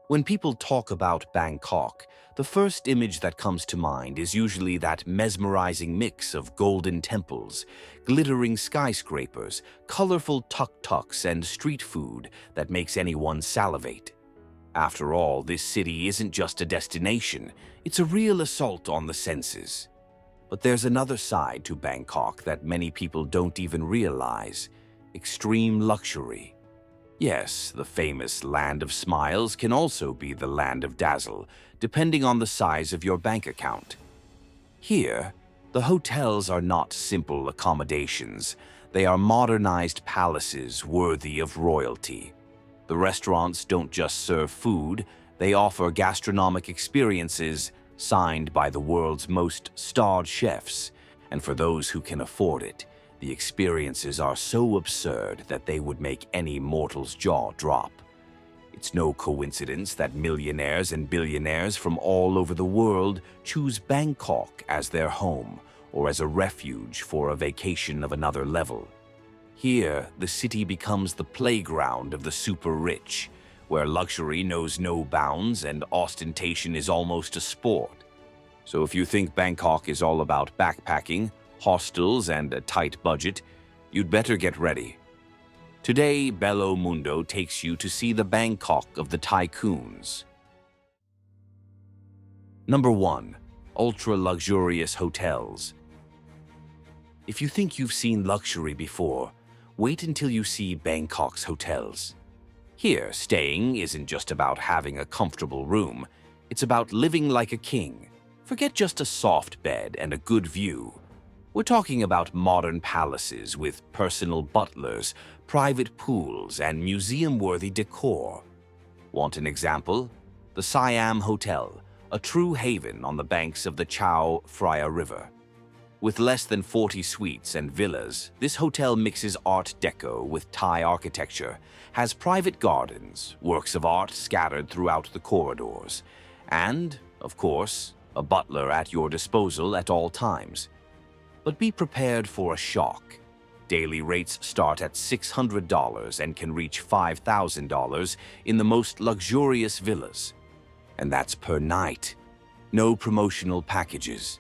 When people talk about Bangkok, the first image that comes to mind is usually that mesmerizing mix of golden temples, glittering skyscrapers, colorful tuk-tuks, and street food that makes anyone salivate. After all, this city isn't just a destination, it's a real assault on the senses. But there's another side to Bangkok that many people don't even realize: extreme luxury. Yes, the famous Land of Smiles can also be the Land of Dazzle, depending on the size of your bank account. Here, the hotels are not simple accommodations. They are modernized palaces worthy of royalty. The restaurants don't just serve food, they offer gastronomic experiences signed by the world's most starred chefs, and for those who can afford it, the experiences are so absurd that they would make any mortal's jaw drop. It's no coincidence that millionaires and billionaires from all over the world choose Bangkok as their home or as a refuge for a vacation of another level. Here, the city becomes the playground of the super rich, where luxury knows no bounds and ostentation is almost a sport. So if you think Bangkok is all about backpacking, hostels, and a tight budget, you'd better get ready. Today, Bello Mundo takes you to see the Bangkok of the tycoons. Number 1. Ultra-luxurious hotels. If you think you've seen luxury before, wait until you see Bangkok's hotels. Here, staying isn't just about having a comfortable room, it's about living like a king. Forget just a soft bed and a good view. We're talking about modern palaces with personal butlers, private pools, and museum-worthy decor. Want an example? The Siam Hotel, a true haven on the banks of the Chao Phraya River. With less than 40 suites and villas, this hotel mixes Art Deco with Thai architecture, has private gardens, works of art scattered throughout the corridors, and, of course, a butler at your disposal at all times. But be prepared for a shock. Daily rates start at $600 and can reach $5,000 in the most luxurious villas. And that's per night. No promotional packages.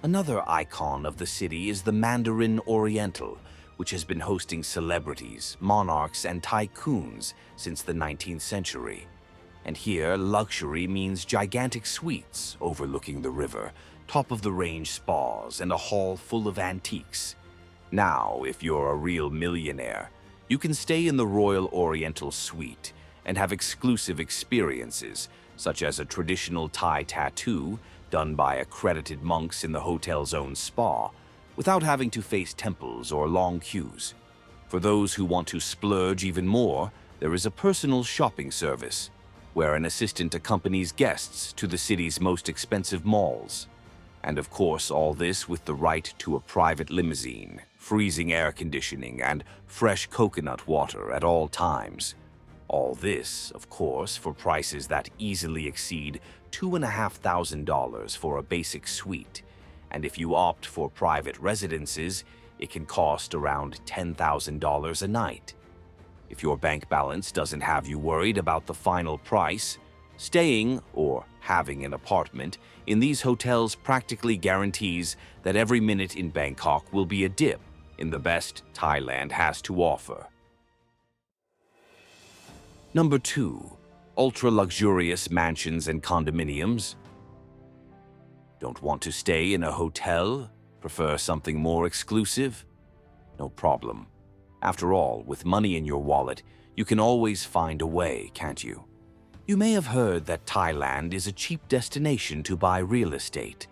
Another icon of the city is the Mandarin Oriental, which has been hosting celebrities, monarchs, and tycoons since the 19th century. And here, luxury means gigantic suites overlooking the river, top-of-the-range spas, and a hall full of antiques. Now, if you're a real millionaire, you can stay in the Royal Oriental Suite and have exclusive experiences, such as a traditional Thai tattoo done by accredited monks in the hotel's own spa, without having to face temples or long queues. For those who want to splurge even more, there is a personal shopping service, where an assistant accompanies guests to the city's most expensive malls. And of course, all this with the right to a private limousine, freezing air conditioning, and fresh coconut water at all times. All this, of course, for prices that easily exceed $2,500 for a basic suite. And if you opt for private residences, it can cost around $10,000 a night. If your bank balance doesn't have you worried about the final price, staying, or having an apartment, in these hotels practically guarantees that every minute in Bangkok will be a dip in the best Thailand has to offer. Number 2. Ultra-luxurious mansions and condominiums. Don't want to stay in a hotel? Prefer something more exclusive? No problem. After all, with money in your wallet, you can always find a way, can't you? You may have heard that Thailand is a cheap destination to buy real estate.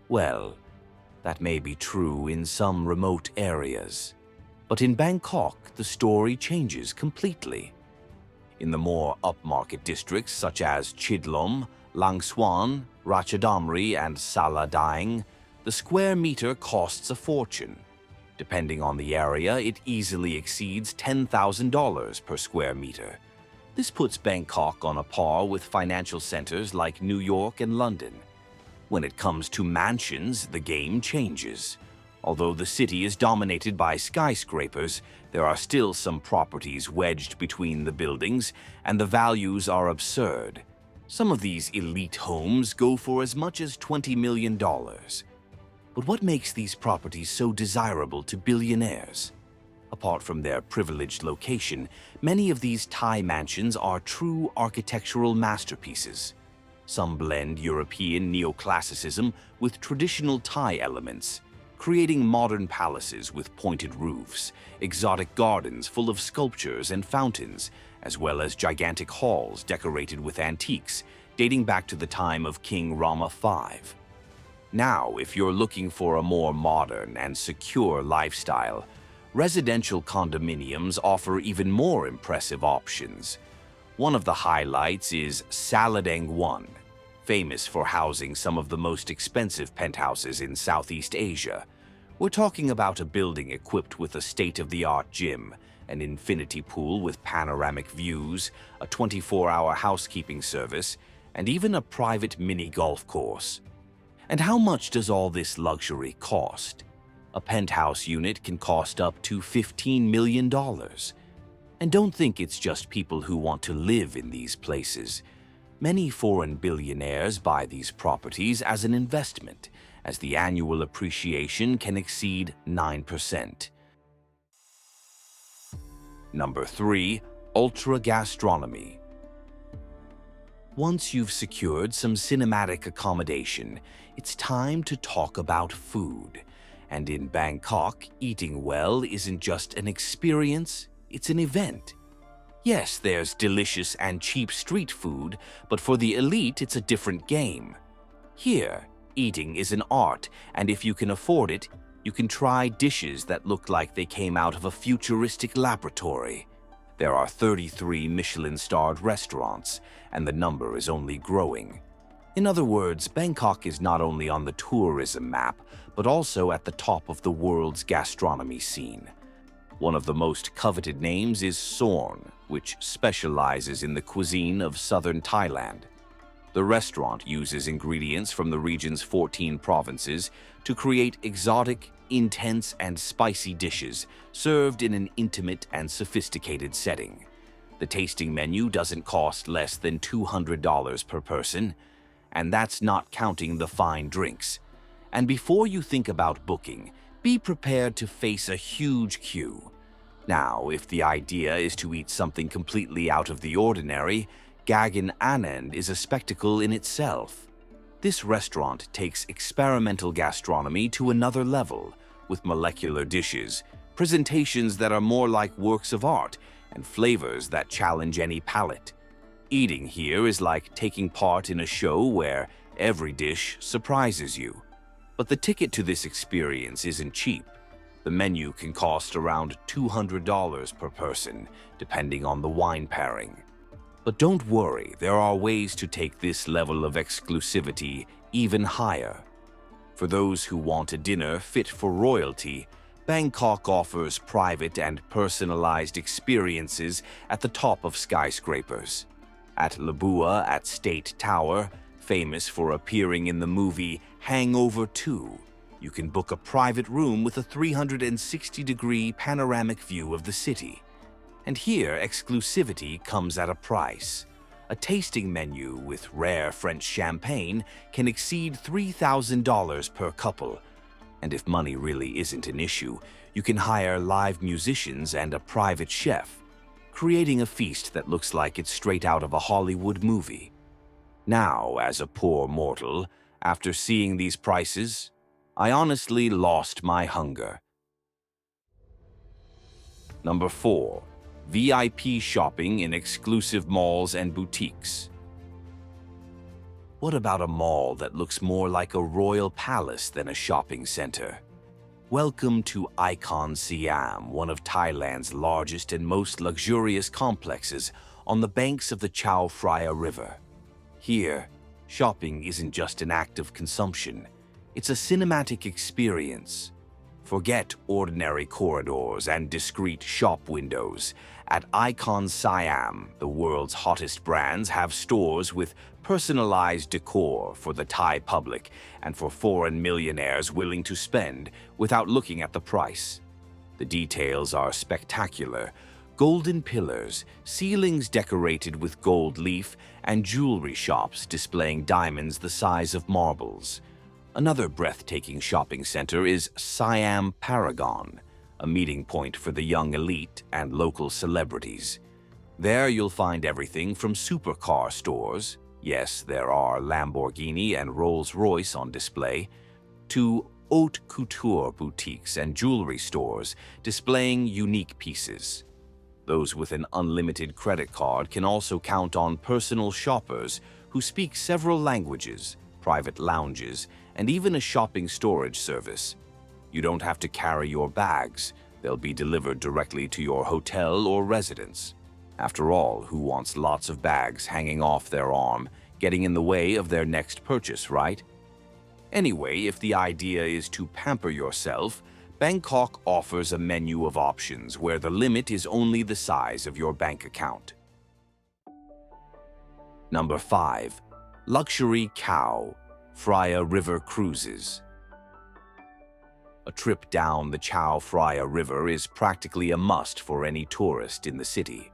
Well, that may be true in some remote areas. But in Bangkok, the story changes completely. In the more upmarket districts such as Chidlom, Lang Suan, Ratchadamri, and Saladang, the square meter costs a fortune. Depending on the area, it easily exceeds $10,000 per square meter. This puts Bangkok on a par with financial centers like New York and London. When it comes to mansions, the game changes. Although the city is dominated by skyscrapers, there are still some properties wedged between the buildings, and the values are absurd. Some of these elite homes go for as much as $20 million. But what makes these properties so desirable to billionaires? Apart from their privileged location, many of these Thai mansions are true architectural masterpieces. Some blend European neoclassicism with traditional Thai elements, creating modern palaces with pointed roofs, exotic gardens full of sculptures and fountains, as well as gigantic halls decorated with antiques dating back to the time of King Rama V. Now, if you're looking for a more modern and secure lifestyle, residential condominiums offer even more impressive options. One of the highlights is Saladang 1, famous for housing some of the most expensive penthouses in Southeast Asia. We're talking about a building equipped with a state-of-the-art gym, an infinity pool with panoramic views, a 24-hour housekeeping service, and even a private mini golf course. And how much does all this luxury cost? A penthouse unit can cost up to $15 million. And don't think it's just people who want to live in these places. Many foreign billionaires buy these properties as an investment, as the annual appreciation can exceed 9%. Number 3. Ultra gastronomy. Once you've secured some cinematic accommodation, it's time to talk about food. And in Bangkok, eating well isn't just an experience, it's an event. Yes, there's delicious and cheap street food, but for the elite, it's a different game. Here, eating is an art, and if you can afford it, you can try dishes that look like they came out of a futuristic laboratory. There are 33 Michelin-starred restaurants, and the number is only growing. In other words, Bangkok is not only on the tourism map, but also at the top of the world's gastronomy scene. One of the most coveted names is Sorn, which specializes in the cuisine of southern Thailand. The restaurant uses ingredients from the region's 14 provinces to create exotic, intense, and spicy dishes served in an intimate and sophisticated setting. The tasting menu doesn't cost less than $200 per person, and that's not counting the fine drinks. And before you think about booking, be prepared to face a huge queue. Now, if the idea is to eat something completely out of the ordinary, Gagan Anand is a spectacle in itself. This restaurant takes experimental gastronomy to another level, with molecular dishes, presentations that are more like works of art, and flavors that challenge any palate. Eating here is like taking part in a show where every dish surprises you. But the ticket to this experience isn't cheap. The menu can cost around $200 per person, depending on the wine pairing. But don't worry, there are ways to take this level of exclusivity even higher. For those who want a dinner fit for royalty, Bangkok offers private and personalized experiences at the top of skyscrapers. At Labua at State Tower, famous for appearing in the movie Hangover 2, you can book a private room with a 360-degree panoramic view of the city. And here, exclusivity comes at a price. A tasting menu with rare French champagne can exceed $3,000 per couple. And if money really isn't an issue, you can hire live musicians and a private chef, creating a feast that looks like it's straight out of a Hollywood movie. Now, as a poor mortal, after seeing these prices, I honestly lost my hunger. Number 4. VIP shopping in exclusive malls and boutiques. What about a mall that looks more like a royal palace than a shopping center? Welcome to Icon Siam, one of Thailand's largest and most luxurious complexes on the banks of the Chao Phraya River. Here, shopping isn't just an act of consumption, it's a cinematic experience. Forget ordinary corridors and discreet shop windows. At Icon Siam, the world's hottest brands have stores with personalized decor for the Thai public and for foreign millionaires willing to spend without looking at the price. The details are spectacular. Golden pillars, ceilings decorated with gold leaf, and jewelry shops displaying diamonds the size of marbles. Another breathtaking shopping center is Siam Paragon, a meeting point for the young elite and local celebrities. There you'll find everything from supercar stores, yes, there are Lamborghini and Rolls-Royce on display, to haute couture boutiques and jewelry stores displaying unique pieces. Those with an unlimited credit card can also count on personal shoppers who speak several languages, private lounges, and even a shopping storage service. You don't have to carry your bags. They'll be delivered directly to your hotel or residence. After all, who wants lots of bags hanging off their arm, getting in the way of their next purchase, right? Anyway, if the idea is to pamper yourself, Bangkok offers a menu of options where the limit is only the size of your bank account. Number 5. Luxury Cow Phraya River Cruises. A trip down the Chao Phraya River is practically a must for any tourist in the city.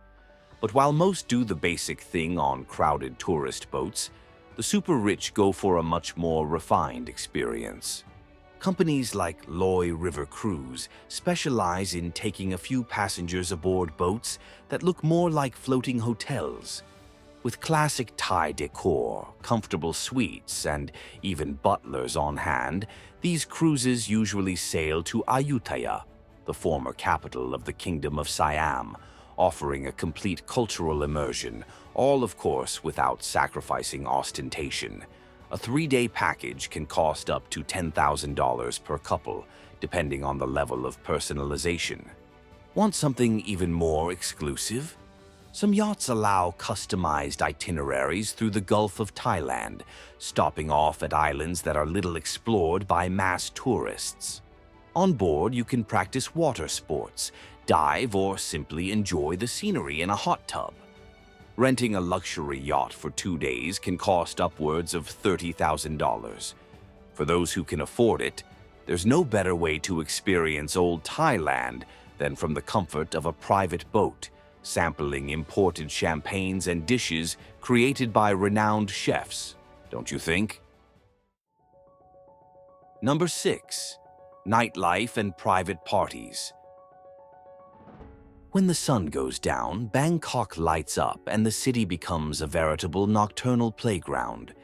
But while most do the basic thing on crowded tourist boats, the super-rich go for a much more refined experience. Companies like Loy River Cruise specialize in taking a few passengers aboard boats that look more like floating hotels. With classic Thai decor, comfortable suites, and even butlers on hand, these cruises usually sail to Ayutthaya, the former capital of the Kingdom of Siam, offering a complete cultural immersion, all of course without sacrificing ostentation. A 3-day package can cost up to $10,000 per couple, depending on the level of personalization. Want something even more exclusive? Some yachts allow customized itineraries through the Gulf of Thailand, stopping off at islands that are little explored by mass tourists. On board, you can practice water sports, dive, or simply enjoy the scenery in a hot tub. Renting a luxury yacht for 2 days can cost upwards of $30,000. For those who can afford it, there's no better way to experience old Thailand than from the comfort of a private boat, sampling imported champagnes and dishes created by renowned chefs, don't you think? Number 6. Nightlife and private parties. When the sun goes down, Bangkok lights up and the city becomes a veritable nocturnal playground.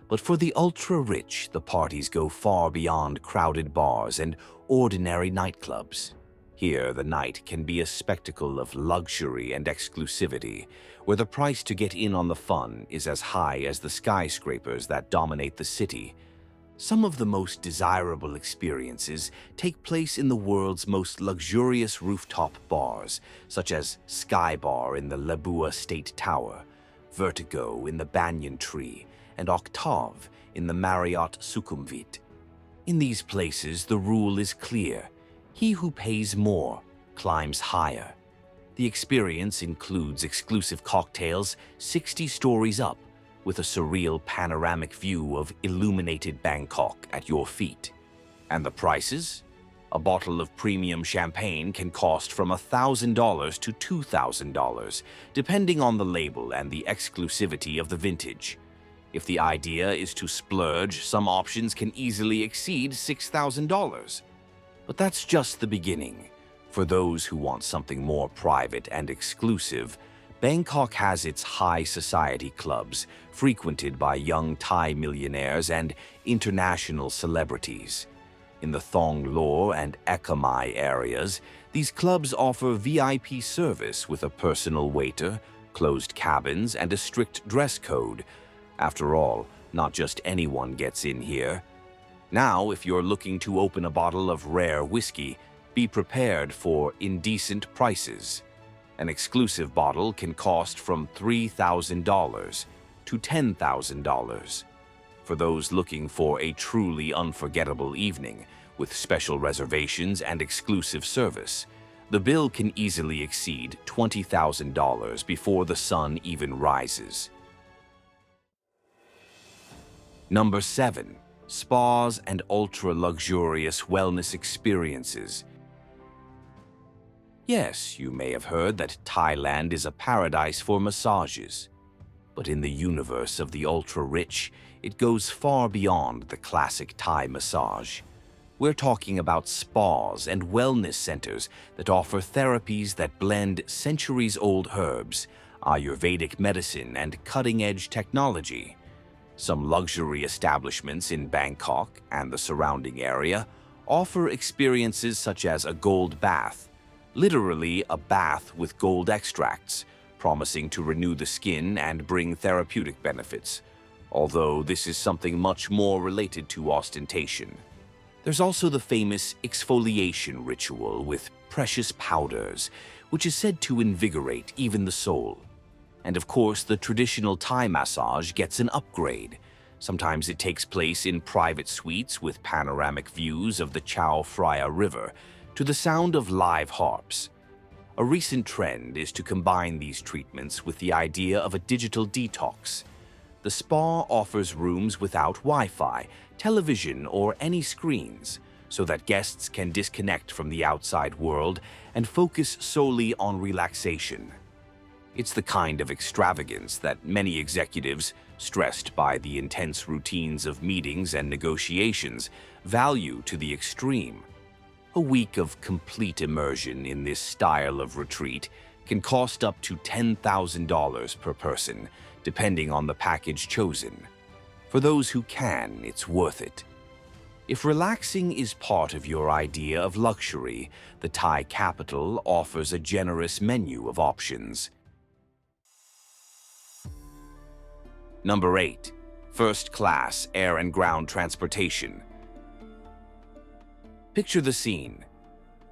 But for the ultra-rich, the parties go far beyond crowded bars and ordinary nightclubs. Here, the night can be a spectacle of luxury and exclusivity, where the price to get in on the fun is as high as the skyscrapers that dominate the city. Some of the most desirable experiences take place in the world's most luxurious rooftop bars, such as Sky Bar in the Labua State Tower, Vertigo in the Banyan Tree, and Octave in the Marriott Sukhumvit. In these places, the rule is clear. He who pays more climbs higher. The experience includes exclusive cocktails 60 stories up, with a surreal panoramic view of illuminated Bangkok at your feet. And the prices? A bottle of premium champagne can cost from $1,000 to $2,000, depending on the label and the exclusivity of the vintage. If the idea is to splurge, some options can easily exceed $6,000. But that's just the beginning. For those who want something more private and exclusive, Bangkok has its high society clubs, frequented by young Thai millionaires and international celebrities. In the Thong Lor and Ekamai areas, these clubs offer VIP service with a personal waiter, closed cabins, and a strict dress code. After all, not just anyone gets in here. Now, if you're looking to open a bottle of rare whiskey, be prepared for indecent prices. An exclusive bottle can cost from $3,000 to $10,000. For those looking for a truly unforgettable evening, with special reservations and exclusive service, the bill can easily exceed $20,000 before the sun even rises. Number 7. Spas and ultra-luxurious wellness experiences. Yes, you may have heard that Thailand is a paradise for massages. But in the universe of the ultra-rich, it goes far beyond the classic Thai massage. We're talking about spas and wellness centers that offer therapies that blend centuries-old herbs, Ayurvedic medicine, and cutting-edge technology. Some luxury establishments in Bangkok and the surrounding area offer experiences such as a gold bath, literally a bath with gold extracts, promising to renew the skin and bring therapeutic benefits, although this is something much more related to ostentation. There's also the famous exfoliation ritual with precious powders, which is said to invigorate even the soul. And of course, the traditional Thai massage gets an upgrade. Sometimes it takes place in private suites with panoramic views of the Chao Phraya River to the sound of live harps. A recent trend is to combine these treatments with the idea of a digital detox. The spa offers rooms without Wi-Fi, television, or any screens, so that guests can disconnect from the outside world and focus solely on relaxation. It's the kind of extravagance that many executives, stressed by the intense routines of meetings and negotiations, value to the extreme. A week of complete immersion in this style of retreat can cost up to $10,000 per person, depending on the package chosen. For those who can, it's worth it. If relaxing is part of your idea of luxury, the Thai capital offers a generous menu of options. Number 8. First-class air and ground transportation. Picture the scene.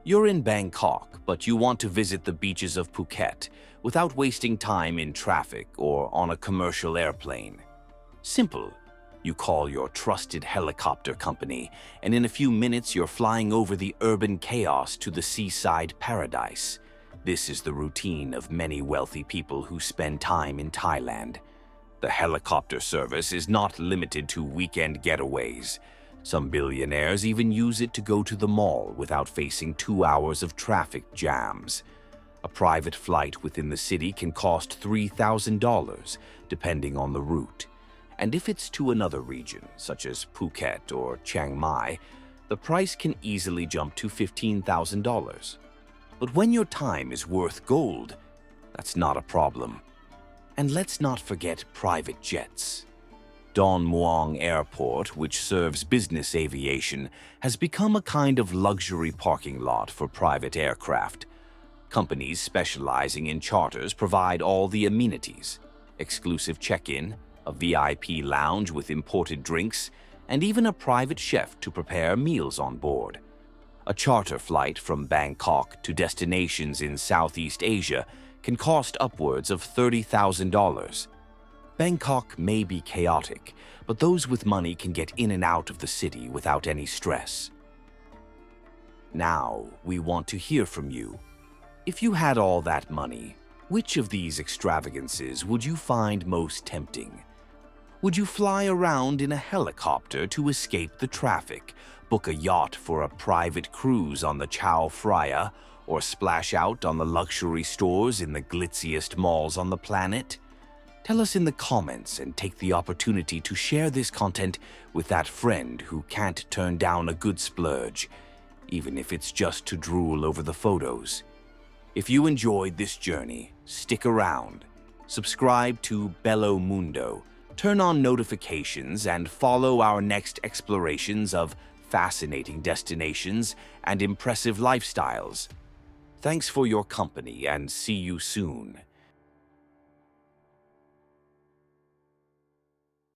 You're in Bangkok, but you want to visit the beaches of Phuket without wasting time in traffic or on a commercial airplane. Simple. You call your trusted helicopter company, and in a few minutes you're flying over the urban chaos to the seaside paradise. This is the routine of many wealthy people who spend time in Thailand. The helicopter service is not limited to weekend getaways. Some billionaires even use it to go to the mall without facing 2 hours of traffic jams. A private flight within the city can cost $3,000, depending on the route. And if it's to another region, such as Phuket or Chiang Mai, the price can easily jump to $15,000. But when your time is worth gold, that's not a problem. And let's not forget private jets. Don Muang Airport, which serves business aviation, has become a kind of luxury parking lot for private aircraft. Companies specializing in charters provide all the amenities: exclusive check-in, a VIP lounge with imported drinks, and even a private chef to prepare meals on board. A charter flight from Bangkok to destinations in Southeast Asia can cost upwards of $30,000. Bangkok may be chaotic, but those with money can get in and out of the city without any stress. Now, we want to hear from you. If you had all that money, which of these extravagances would you find most tempting? Would you fly around in a helicopter to escape the traffic, book a yacht for a private cruise on the Chao Phraya, or splash out on the luxury stores in the glitziest malls on the planet? Tell us in the comments and take the opportunity to share this content with that friend who can't turn down a good splurge, even if it's just to drool over the photos. If you enjoyed this journey, stick around, subscribe to Bello Mundo, turn on notifications, and follow our next explorations of fascinating destinations and impressive lifestyles. Thanks for your company and see you soon.